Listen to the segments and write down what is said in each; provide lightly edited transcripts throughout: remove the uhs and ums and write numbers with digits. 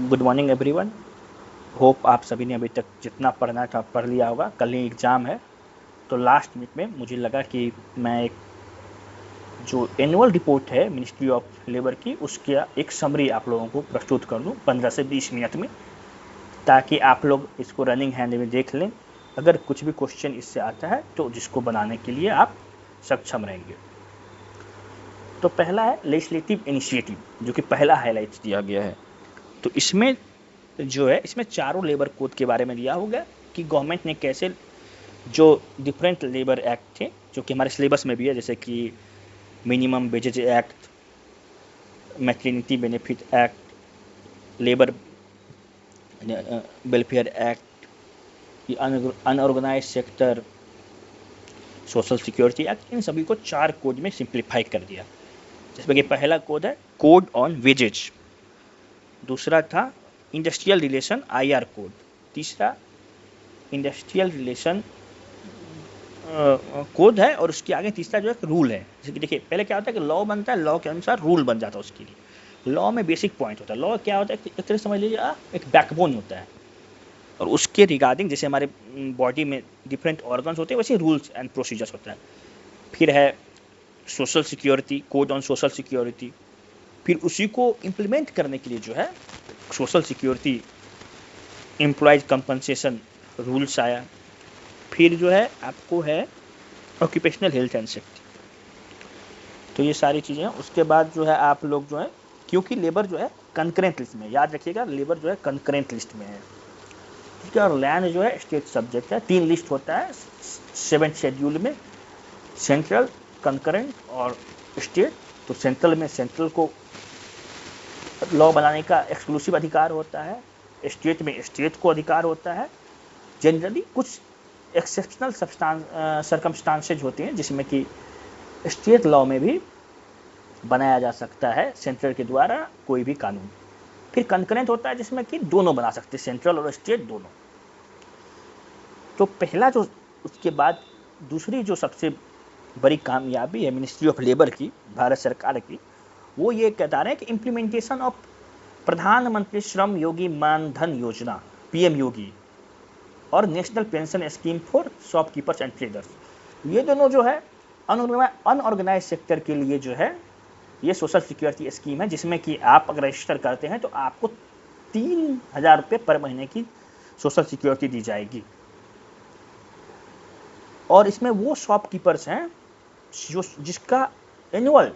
Good morning everyone. Hope आप सभी ने अभी तक जितना पढ़ना था पढ़ लिया होगा। कल ही एग्ज़ाम है, तो लास्ट मिनट में मुझे लगा कि मैं एक जो एनुअल रिपोर्ट है मिनिस्ट्री ऑफ लेबर की, उसकी एक समरी आप लोगों को प्रस्तुत कर दूं 15 से 20 मिनट में, ताकि आप लोग इसको रनिंग हैंड में देख लें। अगर कुछ भी क्वेश्चन इससे आता है तो जिसको बनाने के लिए आप सक्षम रहेंगे। तो पहला है लेजिस्लेटिव इनिशिएटिव, जो कि पहला हाईलाइट दिया गया है। तो इसमें जो है, इसमें चारों लेबर कोड के बारे में दिया होगा कि गवर्नमेंट ने कैसे जो डिफरेंट लेबर एक्ट थे, जो कि हमारे सिलेबस में भी है, जैसे कि minimum wages act, maternity benefit act, labour welfare act, unorganised sector social security act, इन सभी को 4 कोड में सिंप्लीफाई कर दिया। जिसमें कि पहला कोड है कोड ऑन वेजेज, दूसरा था इंडस्ट्रियल रिलेशन आईआर कोड, तीसरा इंडस्ट्रियल रिलेशन कोड है, और उसके आगे तीसरा जो है रूल है। जैसे कि देखिए, पहले क्या होता है कि लॉ बनता है, लॉ के अनुसार रूल बन जाता है उसके लिए। लॉ में बेसिक पॉइंट होता है। लॉ क्या होता है, एक तरह से समझ लीजिए एक बैकबोन होता है, और उसके रिगार्डिंग जैसे हमारे बॉडी में डिफरेंट ऑर्गन्स होते हैं, वैसे रूल्स एंड प्रोसीजर्स होता है। फिर है social security, code on social security. फिर उसी को इम्प्लीमेंट करने के लिए जो है social security employees compensation rules आया। फिर जो है आपको है ऑक्यूपेशनल हेल्थ एंड सेफ्टी। तो ये सारी चीज़ें हैं। उसके बाद जो है आप लोग जो है, क्योंकि लेबर जो है कंकरेंट लिस्ट में, याद रखिएगा लेबर जो है कंकरेंट लिस्ट में है, ठीक है। और लैंड जो है स्टेट सब्जेक्ट है। 3 लिस्ट होता है 7th शेड्यूल में, सेंट्रल, कंकरेंट और स्टेट। तो सेंट्रल में सेंट्रल को लॉ बनाने का एक्सक्लूसिव अधिकार होता है, स्टेट में स्टेट को अधिकार होता है। जनरली कुछ एक्सेप्शनल सर्कमस्टांसेज होते हैं जिसमें कि स्टेट लॉ में भी बनाया जा सकता है सेंट्रल के द्वारा कोई भी कानून। फिर कंकरेंट होता है जिसमें कि दोनों बना सकते हैं, सेंट्रल और स्टेट दोनों। तो पहला जो, उसके बाद दूसरी जो सबसे बड़ी कामयाबी है मिनिस्ट्री ऑफ लेबर की, भारत सरकार की, वो ये कहता रहे हैं कि इम्प्लीमेंटेशन ऑफ प्रधानमंत्री श्रम योगी मानधन योजना पीएम योगी और national pension scheme for shopkeepers and traders, ये दोनों जो है अनऑर्गेनाइज सेक्टर के लिए जो है ये सोशल सिक्योरिटी स्कीम है, जिसमें कि आप अगर रजिस्टर करते हैं तो आपको 3,000 रुपये पर महीने की सोशल सिक्योरिटी दी जाएगी। और इसमें वो शॉपकीपर्स हैं जो जिसका एनुअल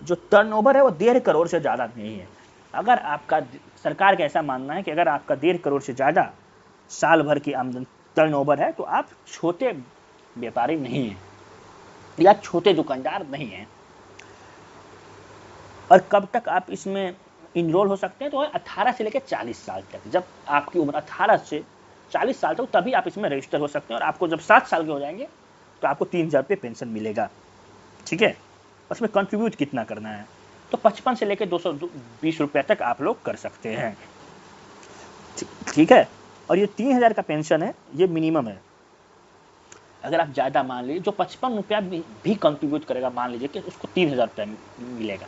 जो टर्नओवर है वो 1.5 करोड़ से ज़्यादा नहीं है। अगर आपका, सरकार का ऐसा मानना है कि अगर आपका 1.5 करोड़ से ज़्यादा साल भर की आमदन टर्नओवर है तो आप छोटे व्यापारी नहीं हैं या छोटे दुकानदार नहीं हैं। और कब तक आप इसमें इनरोल हो सकते हैं, तो 18 से लेकर 40 साल तक। जब आपकी उम्र 18 से 40 साल तक, तभी आप इसमें रजिस्टर हो सकते हैं। और आपको जब 7 साल के हो जाएंगे तो आपको 3,000 रुपये पेंशन मिलेगा, ठीक है। उसमें कंट्रीब्यूट कितना करना है, तो 55 से लेकर 220 रुपये तक आप लोग कर सकते हैं, ठीक है। और ये 3,000 का पेंशन है, ये मिनिमम है। अगर आप ज़्यादा मान लीजिए, जो 55 रुपया भी कंट्रीब्यूट करेगा, मान लीजिए कि उसको 3,000 रुपया मिलेगा,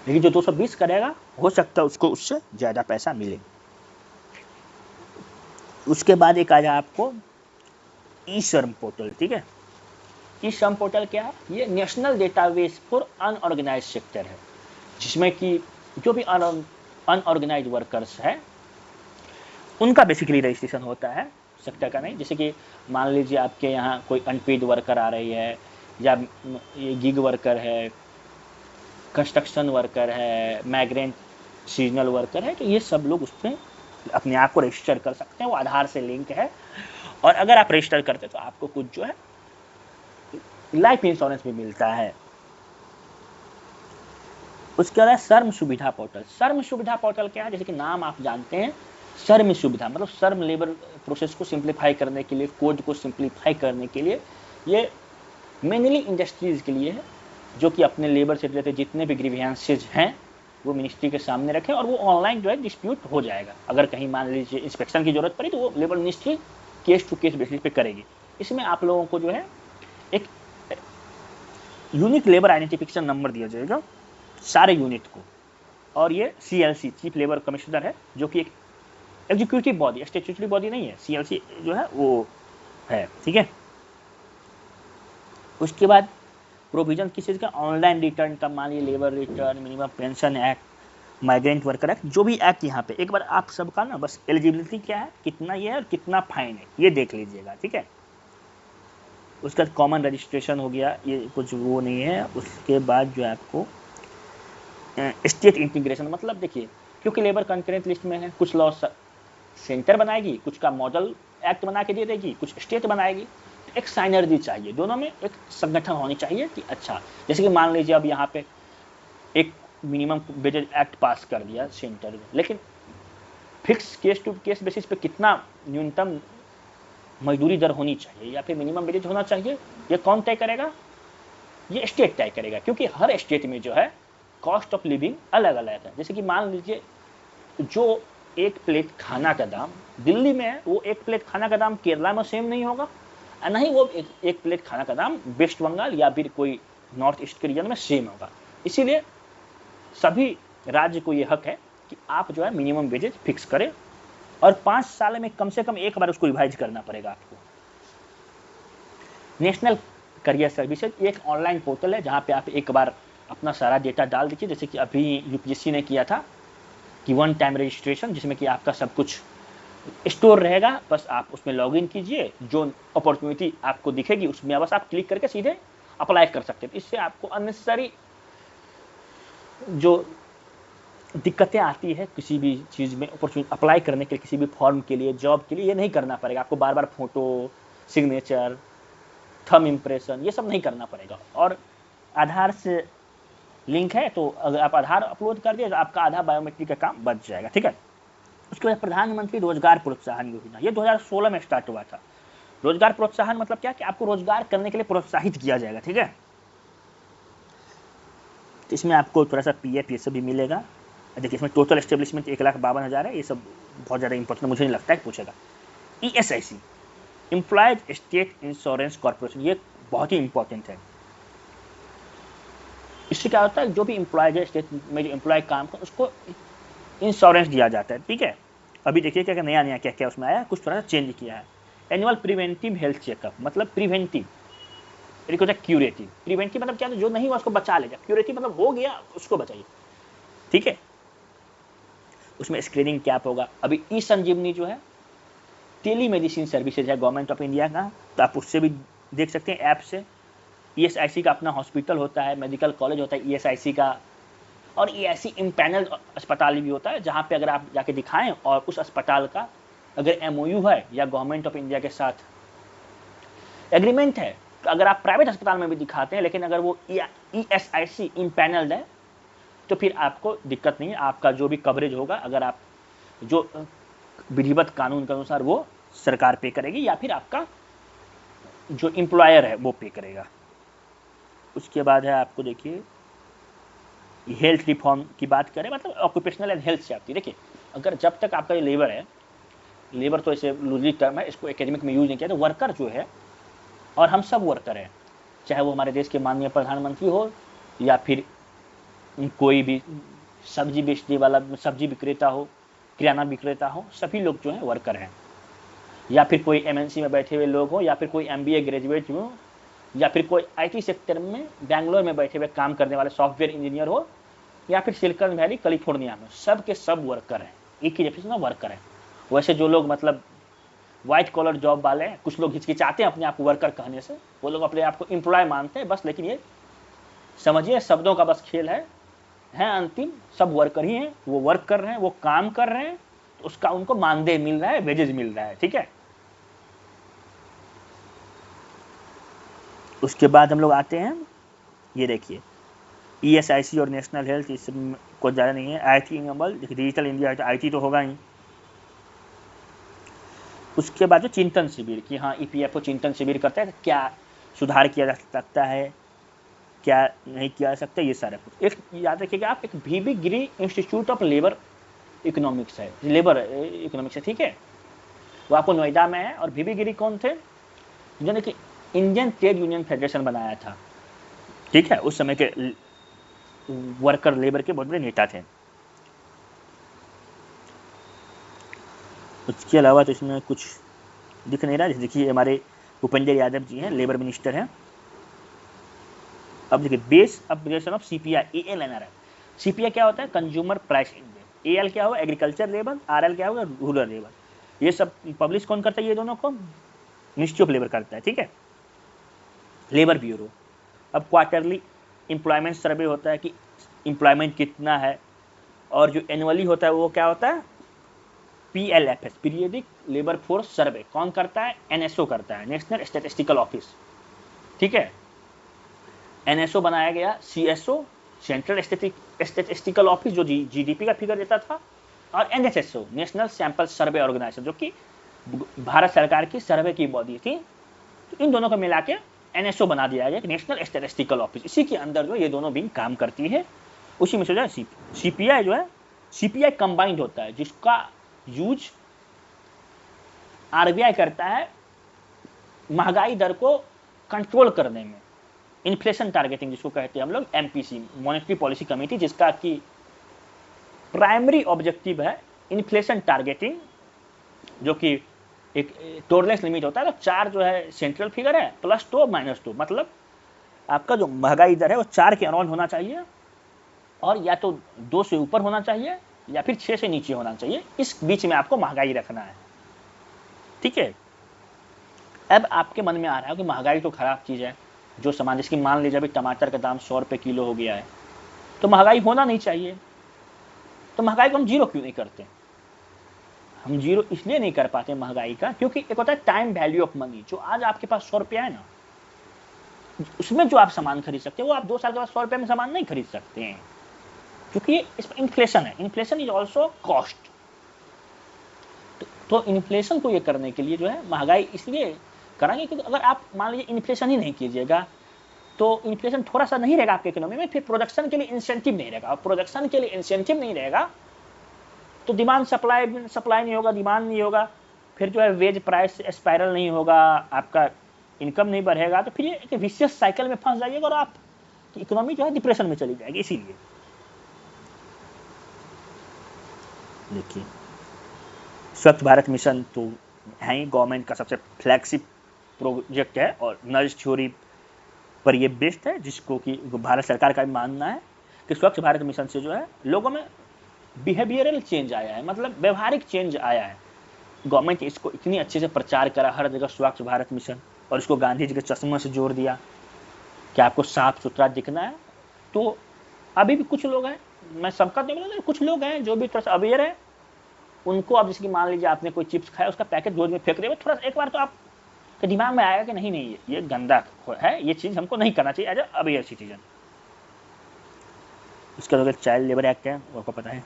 लेकिन जो 220 करेगा हो सकता है उसको उससे ज़्यादा पैसा मिले। उसके बाद एक आ जाए आपको ई श्रम पोर्टल, ठीक है। ई श्रम पोर्टल क्या है, ये national database for unorganised sector है, जिसमें कि जो भी अनऑर्गेनाइज वर्कर्स है उनका बेसिकली रजिस्ट्रेशन होता है, सेक्टर का नहीं। जैसे कि मान लीजिए आपके यहाँ कोई अनपेड वर्कर आ रही है, या ये गिग वर्कर है, कंस्ट्रक्शन वर्कर है, माइग्रेंट सीजनल वर्कर है, तो ये सब लोग उस पर अपने आप को रजिस्टर कर सकते हैं। वो आधार से लिंक है, और अगर आप रजिस्टर करते तो आपको कुछ जो है लाइफ इंश्योरेंस भी मिलता है। उसके बाद श्रम सुविधा पोर्टल। श्रम सुविधा पोर्टल क्या है, जैसे कि नाम आप जानते हैं, श्रम सुविधा मतलब श्रम लेबर प्रोसेस को सिंप्लीफाई करने के लिए, कोड को सिंप्लीफाई करने के लिए, ये मेनली इंडस्ट्रीज के लिए है, जो कि अपने लेबर से रिलेटेड जितने भी ग्रीवियंसेज हैं वो मिनिस्ट्री के सामने रखें, और वो ऑनलाइन जो है डिस्प्यूट हो जाएगा। अगर कहीं मान लीजिए इंस्पेक्शन की जरूरत पड़ी तो वो labour ministry case to case basis पे करेगी। इसमें आप लोगों को जो है एक यूनिक लेबर आइडेंटिफिकेशन नंबर दिया जाएगा सारे यूनिट को, और ये CLC चीफ लेबर कमिश्नर है, जो कि एक एग्जीक्यूटिव बॉडी, स्टैट्यूटरी बॉडी नहीं है, CLC जो है वो है, ठीक है। उसके बाद प्रोविजन किस चीज़ का, ऑनलाइन रिटर्न का, मान लीजिए labour return, minimum pension act, migrant worker act, जो भी एक्ट यहाँ पे एक बार आप सबका ना बस एलिजिबिलिटी क्या है, कितना ये है और कितना फाइन है, ये देख लीजिएगा, ठीक है। उसके बाद कॉमन रजिस्ट्रेशन हो गया, ये कुछ वो नहीं है। उसके बाद जो है आपको स्टेट इंटीग्रेशन, मतलब देखिए क्योंकि लेबर कंकरेंट लिस्ट में है, कुछ लॉ सेंटर बनाएगी, कुछ का मॉडल एक्ट बना के दे देगी, कुछ स्टेट बनाएगी, एक साइनर्जी चाहिए, दोनों में एक संगठन होनी चाहिए कि अच्छा, जैसे कि मान लीजिए अब यहाँ पे एक मिनिमम वेजेज एक्ट पास कर दिया सेंटर में, लेकिन fix case to case basis पे कितना न्यूनतम मजदूरी दर होनी चाहिए या फिर मिनिमम वेजेज होना चाहिए, ये कौन तय करेगा, ये स्टेट तय करेगा, क्योंकि हर स्टेट में जो है कॉस्ट ऑफ लिविंग अलग अलग है। जैसे कि मान लीजिए जो एक प्लेट खाना का दाम दिल्ली में है, वो एक प्लेट खाना का दाम केरला में सेम नहीं होगा, नहीं वो एक प्लेट खाना का दाम वेस्ट बंगाल या फिर कोई नॉर्थ ईस्ट के रीजन में सेम होगा। इसीलिए सभी राज्य को ये हक है कि आप जो है मिनिमम वेजेज फिक्स करें, और 5 साल में कम से कम एक बार उसको रिवाइज करना पड़ेगा आपको। नेशनल करियर सर्विसेज एक ऑनलाइन पोर्टल है जहाँ पे आप एक बार अपना सारा डेटा डाल दीजिए, जैसे कि अभी UPSC ने किया था कि 1 टाइम रजिस्ट्रेशन, जिसमें कि आपका सब कुछ स्टोर रहेगा, बस आप उसमें लॉगिन कीजिए, जो अपॉर्चुनिटी आपको दिखेगी उसमें बस आप क्लिक करके सीधे अप्लाई कर सकते हैं। इससे आपको अननेसेसरी जो दिक्कतें आती है किसी भी चीज़ में अपॉर्चुनिटी अप्लाई करने के लिए, किसी भी फॉर्म के लिए, जॉब के लिए, ये नहीं करना पड़ेगा आपको, बार बार फोटो, सिग्नेचर, थंब इम्प्रेशन, ये सब नहीं करना पड़ेगा। और आधार से लिंक है, तो अगर आप आधार अपलोड कर दिए तो आपका आधा बायोमेट्रिक का काम बच जाएगा, ठीक है। उसके बाद प्रधानमंत्री रोजगार प्रोत्साहन योजना, ये 2016 में स्टार्ट हुआ था। रोजगार प्रोत्साहन मतलब क्या कि आपको रोजगार करने के लिए प्रोत्साहित किया जाएगा, ठीक है। तो इसमें आपको थोड़ा सा PF ये सब भी मिलेगा। देखिए इसमें टोटल एस्टेब्लिशमेंट 1,52,000 है, ये सब बहुत ज़्यादा इंपॉर्टेंट मुझे नहीं लगता है पूछेगा। ESIC employees state insurance corporation, ये बहुत ही इंपॉर्टेंट है। इससे क्या होता है, जो भी एम्प्लॉयज है स्टेट में, जो एम्प्लॉय काम कर उसको इंश्योरेंस दिया जाता है, ठीक है। अभी देखिए क्या नया नया क्या क्या उसमें आया, कुछ थोड़ा सा चेंज किया है। एनुअल प्रिवेंटिव हेल्थ चेकअप, मतलब प्रिवेंटिव, एक होता है क्यूरेटिव। प्रिवेंटिव मतलब क्या, जो नहीं हुआ उसको बचा लेगा, क्यूरेटिव मतलब हो गया उसको बचाइए, ठीक है। उसमें स्क्रीनिंग कैप होगा। अभी ई-संजीवनी जो है टेली मेडिसिन सर्विसेज है गवर्नमेंट ऑफ इंडिया का, तो आप उससे भी देख सकते हैं ऐप से। ESIC का अपना हॉस्पिटल होता है, मेडिकल कॉलेज होता है ESIC का, और ESIC इम्पैनल अस्पताल भी होता है, जहाँ पे अगर आप जाके दिखाएं और उस अस्पताल का अगर MOU है या गवर्नमेंट ऑफ इंडिया के साथ एग्रीमेंट है, तो अगर आप प्राइवेट अस्पताल में भी दिखाते हैं लेकिन अगर वो ESIC इम्पैनल्ड है तो फिर आपको दिक्कत नहीं है, आपका जो भी कवरेज होगा, अगर आप जो विधिवत कानून के अनुसार वो सरकार पे करेगी या फिर आपका जो एम्प्लॉयर है वो पे करेगा। उसके बाद है आपको देखिए हेल्थ रिफॉर्म की बात करें, मतलब ऑक्यूपेशनल एंड हेल्थ से आती है। देखिए अगर जब तक आपका ये लेबर है, लेबर तो ऐसे लूजली टर्म है, इसको एकेडमिक में यूज नहीं किया, तो वर्कर जो है, और हम सब वर्कर हैं, चाहे वो हमारे देश के माननीय प्रधानमंत्री हो या फिर कोई भी सब्जी बेचने वाला, सब्जी विक्रेता हो, किराना विक्रेता हो, सभी लोग जो है वर्कर हैं। या फिर कोई MNC में बैठे हुए लोग हो, या फिर कोई MBA ग्रेजुएट हो, या फिर कोई IT सेक्टर में बैंगलोर में बैठे हुए काम करने वाले सॉफ्टवेयर इंजीनियर हो, या फिर सिलिकॉन वैली कैलिफोर्निया में, सब के सब वर्कर हैं, एक ही डेफिनेशन में वर्कर हैं। वैसे जो लोग मतलब व्हाइट कॉलर जॉब वाले हैं, कुछ लोग हिचकिचाते हैं अपने आप को वर्कर कहने से, वो लोग अपने आप को एम्प्लॉय मानते हैं बस, लेकिन ये समझिए शब्दों का बस खेल है अंतिम सब वर्कर ही हैं, वो वर्क कर रहे हैं, वो काम कर रहे हैं, तो उसका उनको मानदेय मिल रहा है, वेजेज मिल रहा है, ठीक है। उसके बाद हम लोग आते हैं, ये देखिए ESIC और नेशनल हेल्थ, इसमें कुछ ज़्यादा नहीं है। IT enable, digital India, IT तो होगा ही। उसके बाद जो चिंतन शिविर कि हाँ EPFO चिंतन शिविर करता है, क्या सुधार किया जा सकता है, क्या नहीं किया जा सकता, ये सारा कुछ। एक याद रखिएगा आप, एक VB Giri institute of labour economics है, लेबर इकोनॉमिक्स है, ठीक है, वो आपको नोएडा में है। और VB गिरी कौन थे, जिन्होंने कि इंडियन ट्रेड यूनियन फेडरेशन बनाया था, ठीक है, उस समय के वर्कर लेबर के बहुत बड़े नेता थे। उसके अलावा तो इसमें कुछ दिख नहीं रहा। जैसे देखिए हमारे भूपेंद्र यादव जी हैं, लेबर मिनिस्टर हैं। अब देखिए base upgradation of CPI, ALNRI। CPI क्या होता है? Consumer price index. AL क्या होगा? Agriculture labour. RL क्या होगा? Rural labour. ये सब पब्लिश कौन करता है? ये दोनों को मिनिस्ट्री ऑफ लेबर करता है, ठीक है, लेबर ब्यूरो। अब क्वार्टरली एम्प्लॉयमेंट सर्वे होता है कि एम्प्लॉयमेंट कितना है, और जो एनुअली होता है वो क्या होता है? PLFS, periodic labour force survey. कौन करता है? NSO करता है, नेशनल स्टैटिस्टिकल ऑफिस, ठीक है। NSO बनाया गया, CSO सेंट्रल स्टैटिस्टिकल ऑफिस जो GDP का फिगर देता था, और NSSO national sample survey organisation जो कि भारत सरकार की सर्वे की बॉडी थी। तो इन दोनों को मिला के NSO बना दिया गया, नेशनल स्टैटिस्टिकल ऑफिस। इसी के अंदर जो ये दोनों विंग काम करती है। उसी में से जो है CPI जो है, CPI कंबाइंड होता है, जिसका यूज RBI करता है महंगाई दर को कंट्रोल करने में। इन्फ्लेशन टारगेटिंग जिसको कहते हैं हम लोग, MPC, मॉनेटरी पॉलिसी कमेटी, जिसका कि प्राइमरी ऑब्जेक्टिव है इन्फ्लेशन टारगेटिंग, जो कि एक टोलरेंस लिमिट होता है। तो 4 जो है सेंट्रल फिगर है, +2 -2, मतलब आपका जो महंगाई दर है वो 4 के अराउंड होना चाहिए, और या तो 2 से ऊपर होना चाहिए या फिर 6 से नीचे होना चाहिए। इस बीच में आपको महंगाई रखना है, ठीक है। अब आपके मन में आ रहा है कि महंगाई तो खराब चीज़ है, जो सामान, जिसकी मान लीजिए अभी टमाटर का दाम 100 रुपये किलो हो गया है, तो महंगाई होना नहीं चाहिए। तो महंगाई को हम जीरो क्यों नहीं करते? हम जीरो इसलिए नहीं कर पाते महंगाई का, क्योंकि एक होता है टाइम वैल्यू ऑफ मनी। जो आज आपके पास 100 रुपया है ना, उसमें जो आप सामान खरीद सकते हैं वो आप 2 साल के बाद 100 रुपये में सामान नहीं खरीद सकते हैं, क्योंकि इसमें इन्फ्लेशन है। Inflation is also cost. तो इन्फ्लेशन को ये करने के लिए जो है महंगाई इसलिए कराएंगे, क्योंकि अगर आप मान लीजिए इन्फ्लेशन ही नहीं कीजिएगा, तो इन्फ्लेशन थोड़ा सा नहीं रहेगा आपके इकोनॉमी में, फिर प्रोडक्शन के लिए इंसेंटिव नहीं रहेगा। और प्रोडक्शन के लिए इंसेंटिव नहीं रहेगा तो डिमांड सप्लाई नहीं होगा, डिमांड नहीं होगा, फिर जो है वेज प्राइस स्पाइरल नहीं होगा, आपका इनकम नहीं बढ़ेगा, तो फिर ये एक विशियस साइकिल में फंस जाइएगा और आप इकोनॉमी जो है डिप्रेशन में चली जाएगी। इसीलिए देखिए स्वच्छ भारत मिशन तो है ही गवर्नमेंट का सबसे फ्लैगशिप प्रोजेक्ट है, और नज थ्योरी पर ये बेस्ड है, जिसको कि भारत सरकार का भी मानना है कि स्वच्छ भारत मिशन से जो है लोगों में बिहेवियरल चेंज आया है, मतलब व्यवहारिक चेंज आया है। गवर्नमेंट इसको इतनी अच्छे से प्रचार करा हर जगह स्वच्छ भारत मिशन, और इसको गांधी जी के चश्मा से जोड़ दिया कि आपको साफ सुथरा दिखना है। तो अभी भी कुछ लोग हैं, मैं सबका नहीं बोला, कुछ लोग हैं जो भी थोड़ा सा अवेयर है, उनको अब जैसे कि मान लीजिए आपने कोई चिप्स खाया, उसका पैकेट रोज में फेंक रहे हो, थोड़ा एक बार तो आपके दिमाग में आएगा कि नहीं नहीं ये गंदा है, ये चीज़ हमको नहीं करना चाहिए एज अ अवेयर सिटीजन। उसके बाद चाइल्ड लेबर एक्ट है, वो आपको पता है।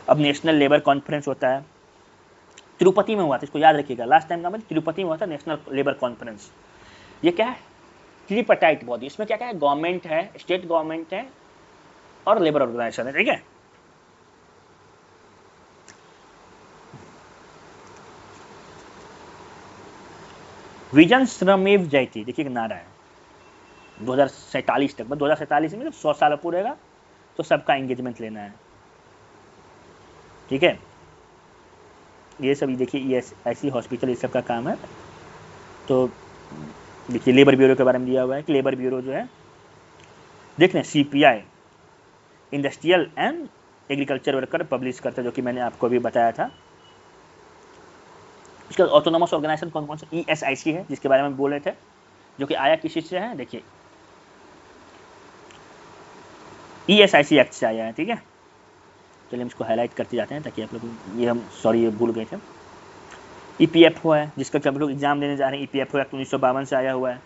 अब नेशनल लेबर कॉन्फ्रेंस होता है, तिरुपति में हुआ था, इसको याद रखिएगा। लास्ट टाइम का तिरुपति में हुआ था नेशनल लेबर कॉन्फ्रेंस। ये क्या है? ट्रिपटाइट बॉडी। इसमें क्या क्या है? गवर्नमेंट है, स्टेट गवर्नमेंट है, और लेबर ऑर्गेनाइजेशन है, ठीक है। विजन श्रमेव जयते, देखिए नारा है 2047 तक, 2047 में 100 साल पूरेगा तो सबका एंगेजमेंट लेना है, ठीक है। ये सब देखिए ESIC हॉस्पिटल ये सब का काम है। तो देखिए लेबर ब्यूरो के बारे में दिया हुआ है कि लेबर ब्यूरो जो है देख रहे हैं CPI industrial and agriculture worker publish करता है, जो कि मैंने आपको अभी बताया था। इसका ऑटोनोमस ऑर्गेनाइजेशन कौन कौन सा? ESIC है, जिसके बारे में बोल रहे थे, जो कि आया किसी से है, देखिए ESIC एक्ट से आया है, ठीक है। चलिए हम इसको हाईलाइट करते जाते हैं ताकि आप लोग ये ये भूल गए थे। EPFO है, जिसका कि हम लोग एग्जाम देने जा रहे हैं। EPFO एक्ट 1952 से आया हुआ है।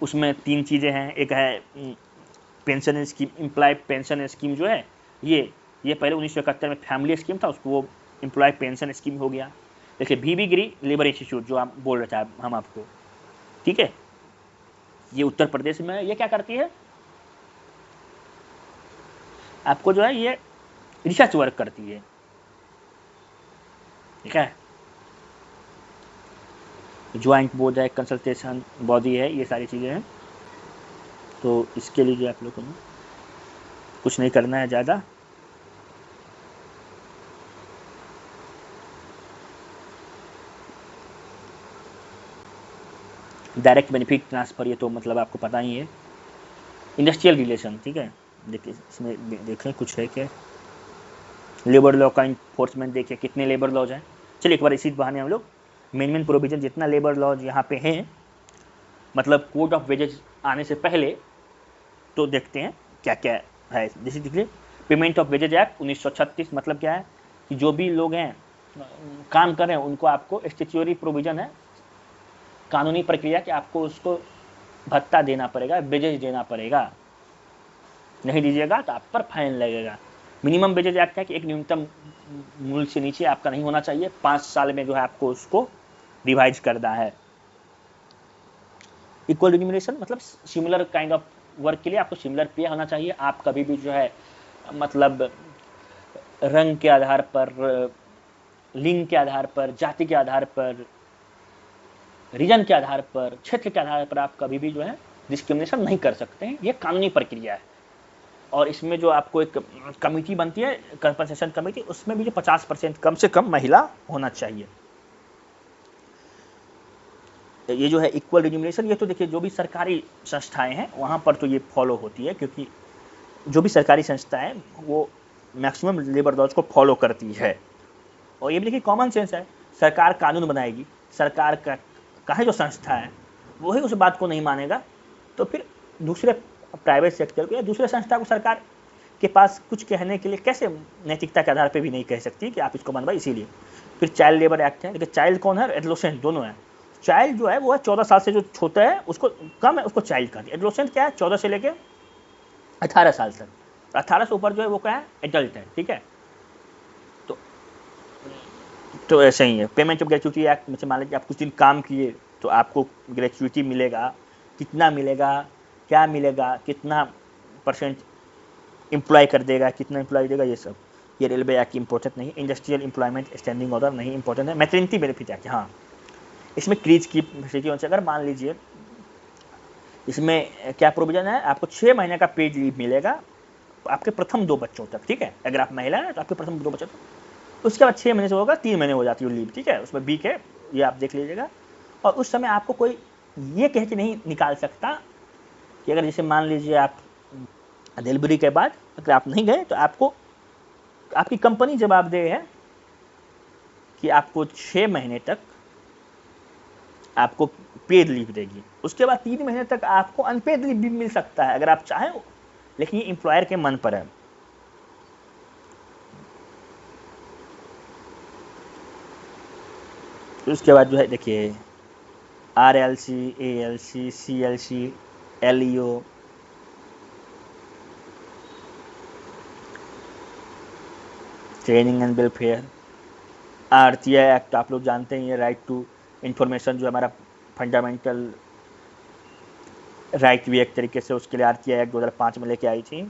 उसमें 3 चीज़ें हैं। एक है pension scheme, employee pension scheme जो है, ये पहले 1971 में फैमिली स्कीम था, उसको वो एम्प्लॉय पेंशन स्कीम हो गया। देखिए BB गिरी लेबर इंस्टीट्यूट जो आप बोल रहे थे हम आपको, ठीक है, ये उत्तर प्रदेश में। ये क्या करती है? आपको जो है ये रिसर्च वर्क करती है, ठीक है। ज्वाइंट बोर्ड है, कंसल्टेशन बॉडी है, ये सारी चीज़ें हैं। तो इसके लिए आप लोगों को कुछ नहीं करना है ज़्यादा। डायरेक्ट बेनिफिट ट्रांसफ़र, ये तो मतलब आपको पता ही है। इंडस्ट्रियल रिलेशन, ठीक है, देखिए इसमें देखें कुछ है क्या, लेबर लॉ का इन्फोर्समेंट देखिए कितने लेबर लॉज हैं। चलिए एक बार इसी बहाने हम लोग मेन प्रोविजन जितना लेबर लॉज यहाँ पे हैं, मतलब कोड ऑफ वेजेस आने से पहले, तो देखते हैं क्या क्या है। जैसे देखिए पेमेंट ऑफ वेजेज एक्ट 1936, मतलब क्या है कि जो भी लोग हैं काम कर रहे हैं उनको आपको स्टैट्यूटरी प्रोविजन है, कानूनी प्रक्रिया कि आपको उसको भत्ता देना पड़ेगा, वेजेज देना पड़ेगा, नहीं दीजिएगा तो आप पर फाइन लगेगा। मिनिमम वेजेज एक्ट है कि एक न्यूनतम मूल्य से नीचे आपका नहीं होना चाहिए, 5 साल में जो है आपको उसको रिवाइज करना है। इक्वल रिम्यूनरेशन मतलब सिमिलर काइंड ऑफ वर्क के लिए आपको सिमिलर पे होना चाहिए। आप कभी भी जो है मतलब रंग के आधार पर, लिंग के आधार पर, जाति के आधार पर, रीजन के आधार पर, क्षेत्र के आधार पर आप कभी भी जो है डिस्क्रिमिनेशन नहीं कर सकते हैं। ये कानूनी प्रक्रिया है। और इसमें जो आपको एक कमेटी बनती है, कंपनसेशन कमेटी, उसमें भी जो 50% कम से कम महिला होना चाहिए। ये जो है इक्वल रिम्यूनरेशन, ये तो देखिए जो भी सरकारी संस्थाएं हैं वहाँ पर तो ये फॉलो होती है, क्योंकि जो भी सरकारी संस्थाएं वो मैक्सिमम लेबर लॉज को फॉलो करती है। और ये भी देखिए कॉमन सेंस है, सरकार कानून बनाएगी, सरकार का जो संस्था है वही उस बात को नहीं मानेगा, तो फिर दूसरे प्राइवेट सेक्टर को या दूसरे संस्था को सरकार के पास कुछ कहने के लिए कैसे नैतिकता के आधार पर भी नहीं कह सकती कि आप इसको बनवाइए। इसीलिए फिर चाइल्ड लेबर एक्ट है। देखिए चाइल्ड कौन है, एडोलेसेंट दोनों है। चाइल्ड जो है वो है 14 साल से जो छोटा है उसको कम है उसको चाइल्ड कहते हैं। एडोलेसेंट क्या है, 14 से लेके 18 साल तक। 18 से ऊपर जो है वो क्या है, एडल्ट है, ठीक है। तो ऐसे ही है। पेमेंट ऑफ ग्रेचुइटी एक्ट में मान लीजिए आप कुछ दिन काम किए तो आपको ग्रेचुइटी मिलेगा, कितना मिलेगा, क्या मिलेगा, कितना परसेंट एम्प्लॉय कर देगा, कितना एम्प्लॉय देगा, ये सब। ये रेलवे एक्ट इंपॉर्टेंट नहीं। इंडस्ट्रियल एम्प्लॉयमेंट स्टैंडिंग ऑर्डर नहीं इंपॉर्टेंट है। मैटरनिटी बेनिफिट एक्ट, हाँ इसमें क्रीज की फैसिलिटी होनी चाहिए। अगर मान लीजिए इसमें क्या प्रोविजन है, आपको 6 महीने का पेड लीव मिलेगा आपके प्रथम 2 बच्चों तक, ठीक है। अगर आप महिला हैं तो आपके प्रथम 2 बच्चों तक। उसके बाद 6 महीने से होगा 3 महीने हो जाती है लीव, ठीक है। उसमें वीक है, ये आप देख लीजिएगा। और उस समय आपको कोई ये कह के नहीं निकाल सकता कि अगर जैसे मान लीजिए आप डिलीवरी के बाद अगर आप नहीं गए तो आपको आपकी कंपनी जवाबदेह है कि आपको 6 महीने तक आपको पेड लीव देगी। उसके बाद 3 महीने तक आपको अनपेड लीव भी मिल सकता है अगर आप चाहें, लेकिन ये एम्प्लॉयर के मन पर है। उसके बाद जो है देखिए RLC, ALC, CLC, LEO, training and welfare, RTI act आप लोग जानते हैं, ये राइट टू इंफॉर्मेशन जो हमारा फंडामेंटल राइट भी एक तरीके से, उसके लिए RTI एक्ट 2005 में लेके आई थी।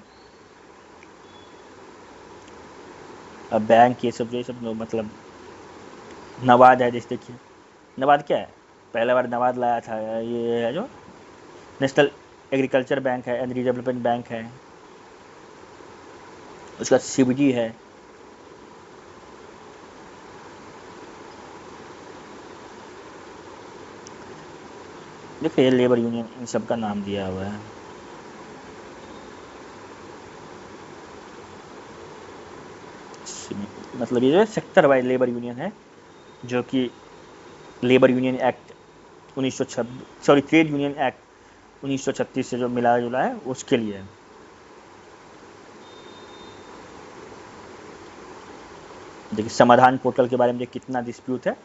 अब बैंक ये सब मतलब नवाद है। जैसे देखिए नवाद क्या है, पहला बार नवाद लाया था ये है जो नेशनल एग्रीकल्चर बैंक है एंड डेवलपमेंट बैंक है। उसका CBD है। देखिए लेबर यूनियन इन सब का नाम दिया हुआ है। मतलब ये जो सेक्टर वाइज लेबर यूनियन है, जो कि labour union act 1926 sorry trade union act 1936 से जो मिला जुला है उसके लिए है। देखिए समाधान पोर्टल के बारे में कितना डिस्प्यूट है,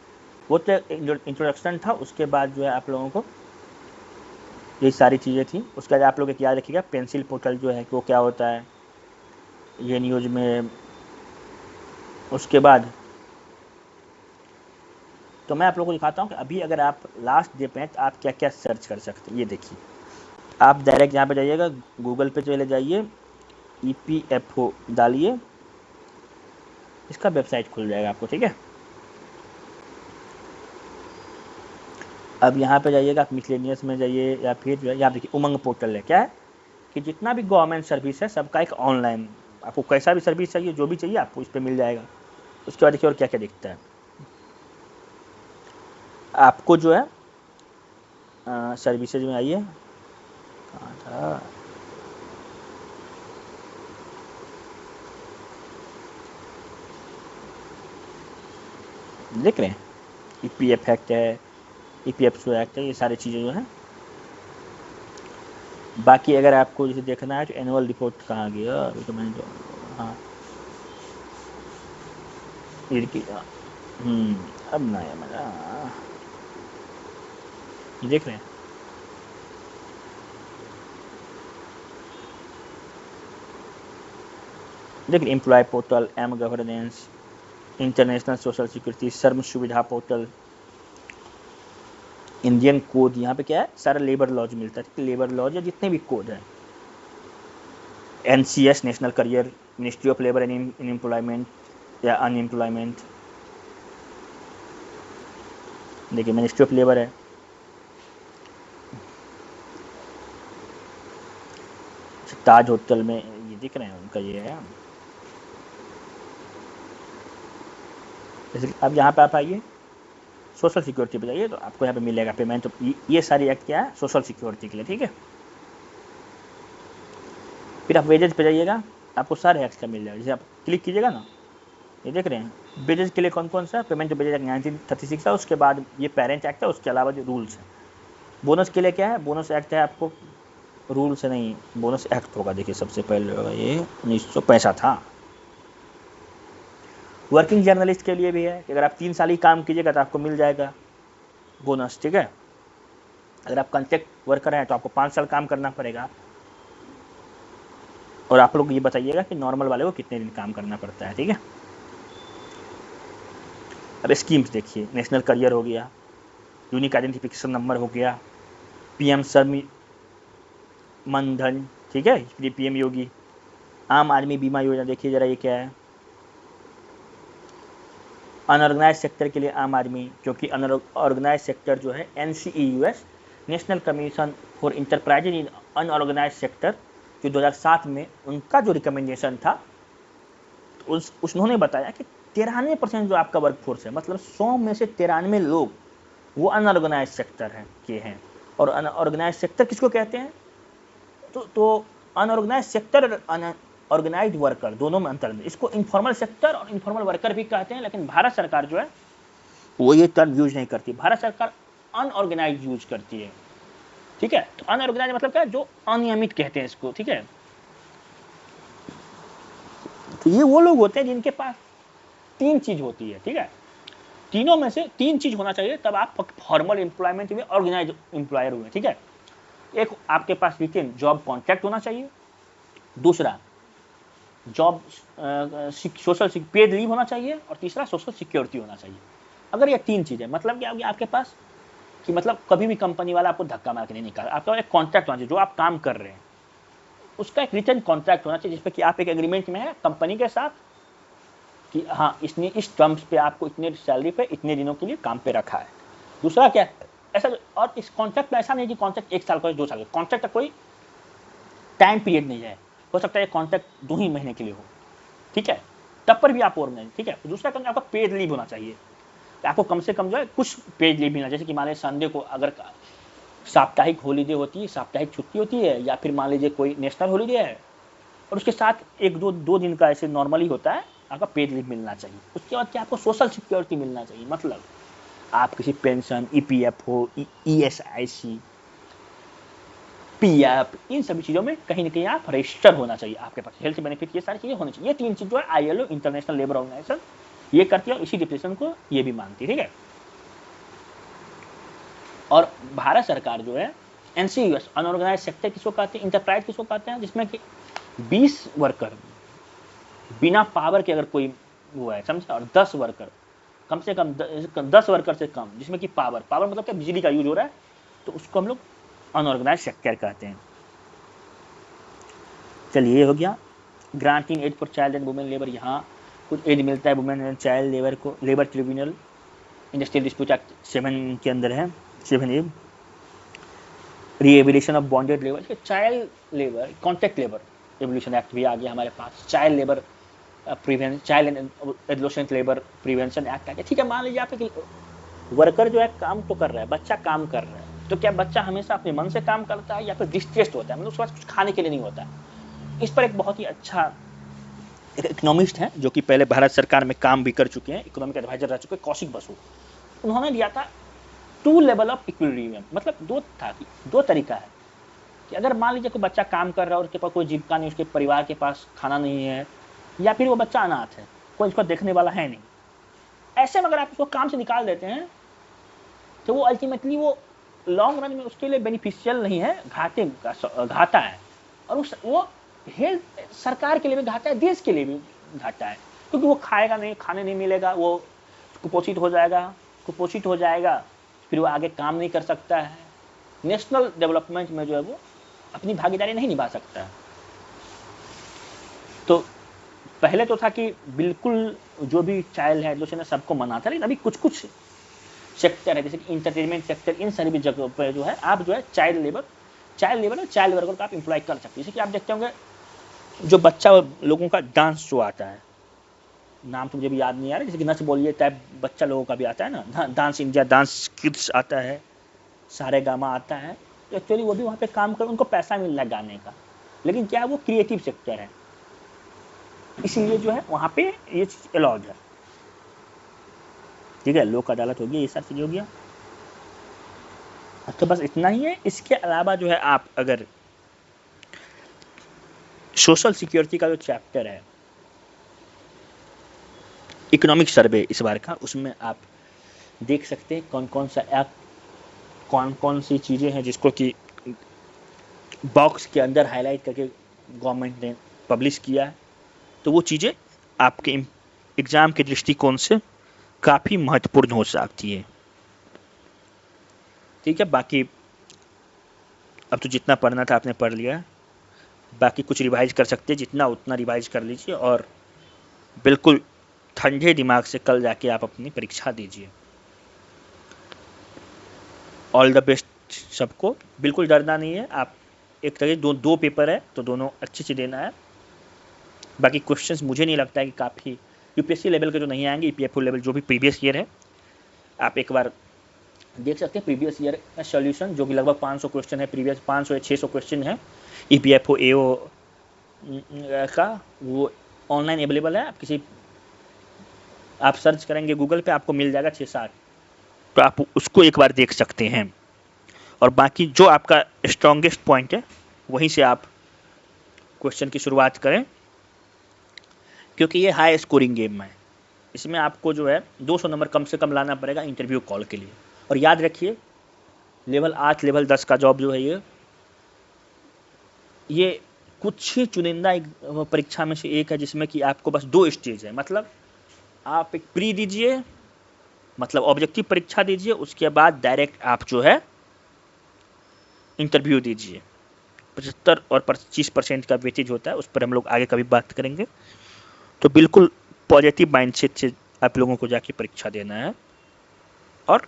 वो तो इंट्रोडक्शन था। उसके बाद जो है आप लोगों को ये सारी चीज़ें थी। उसके बाद आप लोग एक याद रखिएगा पेंसिल पोर्टल जो है वो क्या होता है ये न्यूज़ में। उसके बाद तो मैं आप लोगों को दिखाता हूँ कि अभी अगर आप लास्ट डे पे हैं तो आप क्या क्या सर्च कर सकते हैं। ये देखिए आप डायरेक्ट यहाँ पे जाइएगा, गूगल पे चले जाइए, EPFO डालिए, इसका वेबसाइट खुल जाएगा आपको, ठीक है। अब यहाँ पे जाइएगा, आप मिसलेनियस में जाइए या फिर जो है यहाँ देखिए उमंग पोर्टल है। क्या है कि जितना भी गवर्नमेंट सर्विस है सबका एक ऑनलाइन, आपको कैसा भी सर्विस चाहिए जो भी चाहिए आपको इस पर मिल जाएगा। उसके बाद देखिए और क्या क्या दिखता है आपको जो है सर्विसेज में आइए, कहाँ था, देख रहे हैं ईपीएफ एक्ट है, ईपीएफओ एक्ट है, ये सारी चीज़ें जो है। बाकी अगर आपको जैसे देखना है तो एनुअल रिपोर्ट कहाँ गया, अभी तो मैंने जो, हाँ अब ना है मेरा, ये देख रहे हैं, देख employee portal, M governance, international social security, Shram Suvidha portal, Indian code, यहाँ पे क्या है सारा लेबर लॉज मिलता है, लेबर लॉज या जितने भी कोड है, NCS national career, ministry of labour and employment या अनएम्प्लॉयमेंट, देखिए मिनिस्ट्री ऑफ लेबर है, ताज होटल में ये दिख रहे हैं उनका ये है। जैसे अब यहाँ पे आप आइए सोशल सिक्योरिटी पे जाइए तो आपको यहाँ पे मिलेगा पेमेंट, तो ये सारी एक्ट क्या है सोशल सिक्योरिटी के लिए, ठीक है। फिर आप वेजेज पे जाइएगा, आपको सारे एक्ट का मिल जाएगा, जैसे आप क्लिक कीजिएगा ना, ये देख रहे हैं वेजेज के लिए कौन कौन सा, पेमेंट वेजेज एक्ट 1936 है, उसके बाद ये पेरेंट एक्ट है, उसके अलावा जो रूल्स है। बोनस के लिए क्या है, बोनस एक्ट है, आपको रूल से नहीं, बोनस एक्ट होगा, देखिए सबसे पहले होगा ये 1965 था। वर्किंग जर्नलिस्ट के लिए भी है कि अगर आप 3 साल ही काम कीजिएगा तो आपको मिल जाएगा बोनस, ठीक है। अगर आप कॉन्ट्रैक्ट वर्कर हैं तो आपको 5 साल काम करना पड़ेगा, और आप लोग ये बताइएगा कि नॉर्मल वाले को कितने दिन काम करना पड़ता है, ठीक है। अब स्कीम्स देखिए, नेशनल करियर हो गया, यूनिक आइडेंटिफिकेशन नंबर हो गया, पीएम श्रम मन धन, ठीक है, पीएम योगी, आम आदमी बीमा योजना, देखिए जरा ये क्या है, अनऑर्गेनाइज सेक्टर के लिए आम आदमी, क्योंकि अनऑर्गेनाइज सेक्टर जो है NCEUS, national commission for enterprises in unorganised sector, जो 2007 में उनका जो रिकमेंडेशन था, तो उन्होंने बताया कि 93% जो आपका वर्कफोर्स है, मतलब 100 में से 93 लोग वो अनऑर्गेनाइज सेक्टर है के हैं। और अनऑर्गेनाइज सेक्टर किसको कहते हैं, तो अनऑर्गेनाइज सेक्टर और ऑर्गेनाइज्ड वर्कर दोनों में अंतर है। इसको इनफॉर्मल सेक्टर और इनफॉर्मल वर्कर भी कहते हैं, लेकिन भारत सरकार जो है वो ये टर्म यूज नहीं करती, भारत सरकार अनऑर्गेनाइज यूज करती है, ठीक है। तो अनऑर्गेनाइज मतलब क्या है, जो अनियमित कहते हैं इसको, ठीक है। तो ये वो लोग होते हैं जिनके पास 3 चीज होती है, ठीक है, तीनों में से 3 चीज होना चाहिए, तब आप फॉर्मल एम्प्लॉयमेंट में ऑर्गेनाइज एम्प्लॉयर हुए, ठीक है। एक आपके पास रिटेन जॉब कॉन्ट्रैक्ट होना चाहिए, दूसरा जॉब सोशल पेड लीव होना चाहिए, और तीसरा सोशल सिक्योरिटी होना चाहिए। अगर ये 3 चीज़ें, मतलब क्या होगी आपके पास कि मतलब कभी भी कंपनी वाला आपको धक्का मार के नहीं निकाला, आपका एक कॉन्ट्रैक्ट होना चाहिए, जो आप काम कर रहे हैं उसका एक रिटन कॉन्ट्रैक्ट होना चाहिए, जिसपे कि आप एक एग्रीमेंट में है कंपनी के साथ कि हाँ इसने इस टर्म्स पे आपको इतने सैलरी पे इतने दिनों के लिए काम पे रखा है। दूसरा क्या है, ऐसा, और इस कॉन्ट्रैक्ट में ऐसा नहीं कि कॉन्ट्रैक्ट 1 साल का 2 साल का, कॉन्ट्रैक्ट का कोई टाइम पीरियड नहीं है, हो सकता है कॉन्ट्रैक्ट 2 ही महीने के लिए हो, ठीक है, तब पर भी आप ऑर्गेनाइज, ठीक है। दूसरा काम आपका पेड लीव होना चाहिए, आपको कम से कम जो है कुछ पेड लीव मिलना, जैसे कि मान लीजिए संडे को अगर साप्ताहिक हॉलीडे होती है, साप्ताहिक छुट्टी होती है, या फिर मान लीजिए कोई नेशनल हॉलीडे है, और उसके साथ 1-2 दिन का ऐसे नॉर्मली होता है, आपका पेड लीव मिलना चाहिए। उसके बाद क्या आपको सोशल सिक्योरिटी मिलना चाहिए, मतलब आप किसी पेंशन, EPFO, ESIC, PF, इन सभी चीज़ों में कहीं ना कहीं आप रजिस्टर होना चाहिए, आपके पास हेल्थ बेनिफिट, ये सारी चीज़ें होनी चाहिए। ये 3 चीज़ जो है ILO इंटरनेशनल लेबर ऑर्गेनाइजेशन ये करती है, और इसी डिफिनेशन को ये भी मानती है, ठीक है। और भारत सरकार जो है NCEUS अनऑर्गेनाइज सेक्टर किसको कहते हैं, इंटरप्राइज किसको कहते हैं, जिसमें कि 20 वर्कर बिना पावर के अगर कोई हुआ है, समझे, और 10 वर्कर कम से कम 10 वर्कर से कम, जिसमें कि पावर मतलब क्या बिजली का यूज हो रहा है, तो उसको हम लोग अनऑर्गेनाइज सेक्टर कहते हैं। चलिए ये हो गया granting aid for child and women labour, यहाँ कुछ एड मिलता है वुमेन एंड चाइल्ड लेबर को। Labour tribunal industrial dispute act 7 के अंदर है, 7A। Rehabilitation of bonded labour, child labour, contract labour abolition act भी आ गया हमारे पास, child labour prevention, child and adolescent labour prevention act आ गया, ठीक है। मान लीजिए आप एक वर्कर जो है काम तो कर रहा है, बच्चा काम कर रहा है, तो क्या बच्चा हमेशा अपने मन से काम करता है या फिर डिस्ट्रेस्ड होता है, मतलब उसके पास कुछ खाने के लिए नहीं होता है। इस पर एक बहुत ही अच्छा एक इकोनॉमिस्ट हैं जो कि पहले भारत सरकार में काम भी कर चुके हैं, इकोनॉमिक एडवाइजर रह चुके हैं, कौशिक बसु। उन्होंने दिया था 2 लेवल ऑफ इक्विलिब्रियम, मतलब दो तरीका है कि अगर मान लीजिए कोई बच्चा काम कर रहा है और उसके पास कोई जीविका नहीं, उसके परिवार के पास खाना नहीं है, या फिर वो बच्चा अनाथ है, कोई उसको देखने वाला है नहीं, ऐसे में अगर आप उसको काम से निकाल देते हैं तो वो अल्टीमेटली वो लॉन्ग रन में उसके लिए बेनिफिशियल नहीं है, घाटा है। और वो हेल्थ सरकार के लिए भी घाटा है, देश के लिए भी घाटा है, क्योंकि वो खाएगा नहीं, खाने नहीं मिलेगा, वो कुपोषित हो जाएगा, फिर वो आगे काम नहीं कर सकता है, नेशनल डेवलपमेंट में जो है वो अपनी भागीदारी नहीं निभा सकता है। तो पहले तो था कि बिल्कुल जो भी चाइल्ड एडोलेसेंट सबको मना था, लेकिन अभी कुछ सेक्टर है जैसे कि इंटरटेनमेंट सेक्टर, इन सभी जगहों पर जो है आप जो है चाइल्ड लेबर और चाइल्ड वर्कर को आप एम्प्लॉय कर सकते हैं। जैसे कि आप देखते होंगे जो बच्चा लोगों का डांस शो आता है, नाम तो मुझे भी याद नहीं आ रहा, जैसे कि नच बोलिए टाइप बच्चा लोगों का भी आता है ना, डांस इंडिया, डांस किड्स आता है, सारे गामा आता है। तो एक्चुअली वो भी वहाँ पे काम कर, उनको पैसा मिल रहा है गाने का, लेकिन क्या वो क्रिएटिव सेक्टर है, इसीलिए जो है वहाँ पे ये चीज़ अलाउड है। ठीक है, लोक अदालत हो गई, ये सब चीज़ हो गया। तो बस इतना ही है। इसके अलावा जो है आप अगर सोशल सिक्योरिटी का जो चैप्टर है, इकोनॉमिक सर्वे इस बार का, उसमें आप देख सकते हैं कौन कौन सा ऐप, कौन कौन सी चीज़ें हैं जिसको कि बॉक्स के अंदर हाईलाइट करके गवर्नमेंट ने पब्लिश किया है। तो वो चीज़ें आपके एग्ज़ाम के दृष्टिकोण से काफ़ी महत्वपूर्ण हो सकती है। ठीक है, बाकी अब तो जितना पढ़ना था आपने पढ़ लिया, बाकी कुछ रिवाइज कर सकते हैं, जितना उतना रिवाइज कर लीजिए और बिल्कुल ठंडे दिमाग से कल जाके आप अपनी परीक्षा दीजिए। ऑल द बेस्ट सबको, बिल्कुल डरना नहीं है। आप एक तरह दो पेपर है तो दोनों अच्छे से देना है। बाकी क्वेश्चंस मुझे नहीं लगता है कि काफ़ी यूपीएससी लेवल के जो नहीं आएंगे, ईपीएफओ लेवल जो भी प्रीवियस ईयर है आप एक बार देख सकते हैं। प्रीवियस ईयर का सॉल्यूशन जो कि लगभग 500 क्वेश्चन है, प्रीवियस 500 या 600 क्वेश्चन है ईपीएफओ एओ का, वो ऑनलाइन अवेलेबल है। आप सर्च करेंगे गूगल पे, आपको मिल जाएगा 6-7, तो आप उसको एक बार देख सकते हैं। और बाकी जो आपका स्ट्रॉन्गेस्ट पॉइंट है वहीं से आप क्वेश्चन की शुरुआत करें, क्योंकि ये हाई स्कोरिंग गेम है। इसमें आपको जो है 200 नंबर कम से कम लाना पड़ेगा इंटरव्यू कॉल के लिए। और याद रखिए लेवल 8 लेवल 10 का जॉब जो है ये कुछ ही चुनिंदा परीक्षा में से एक है जिसमें कि आपको बस 2 स्टेज है। मतलब आप एक प्री दीजिए, मतलब ऑब्जेक्टिव परीक्षा दीजिए, उसके बाद डायरेक्ट आप जो है इंटरव्यू दीजिए। 75 और 25% का वेटेज होता है, उस पर हम लोग आगे कभी बात करेंगे। तो बिल्कुल पॉजिटिव माइंडसेट से आप लोगों को जाके परीक्षा देना है और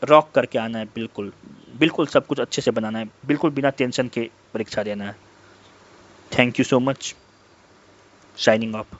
रॉक करके आना है। बिल्कुल सब कुछ अच्छे से बनाना है, बिल्कुल बिना टेंशन के परीक्षा देना है। Thank you so much, signing off.